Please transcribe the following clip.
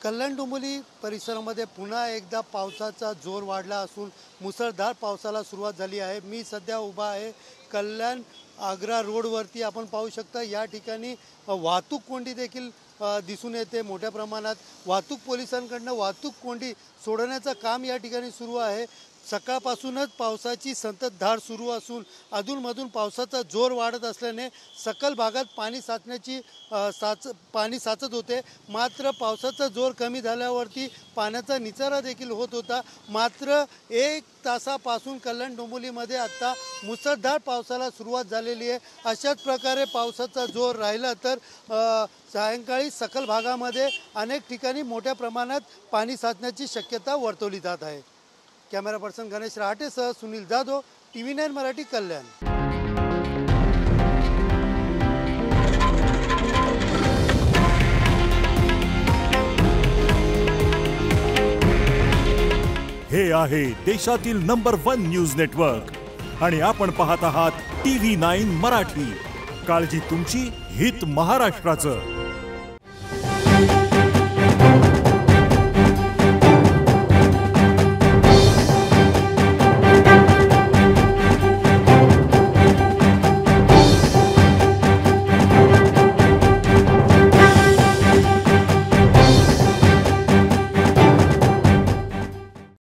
कल्याण डोंबिवली परिसरामध्ये पुन्हा एकदा पावसाचा जोर वाढला असून मुसळधार पावसाला सुरुवात झाली आहे। मी सध्या उभा आहे कल्याण आग्रा रोडवरती। आपण पाहू शकता या ठिकाणी वाहतूक कोंडी देखील दिसून येते। मोठ्या प्रमाणात वाहतूक पोलिसांकडून वाहतूक कोंडी सोडण्याचं काम या ठिकाणी सुरू आहे। सकाळपासूनच पावसाची संततधार सुरू असून अधूनमधून पावसाचा जोर वाढत असल्याने सकल भागात पाणी साचत होते। मात्र पावसाचा जोर कमी झाल्यावरती पाण्याचा निचरा देखील होत होता। मात्र 1 तासापासून कल्याण डोंबिवलीमध्ये आता मुसळधार पावसाला सुरुवात झालेली आहे। अशाच प्रकारे पावसाचा जोर राहिला तर सायंकाळी सकल भागामध्ये अनेक ठिकाणी मोठ्या प्रमाणात पाणी साचण्याची शक्यता वर्तवली जात आहे। कॅमेरा पर्सन गणेश राहटेसह सुनील जाधव, TV9 मराठी, कल्याण। हे आहे देशातील नंबर 1 न्यूज नेटवर्क आणि आपण पाहत आहात TV9 मराठी। काळजी तुमची, हित महाराष्ट्राचं।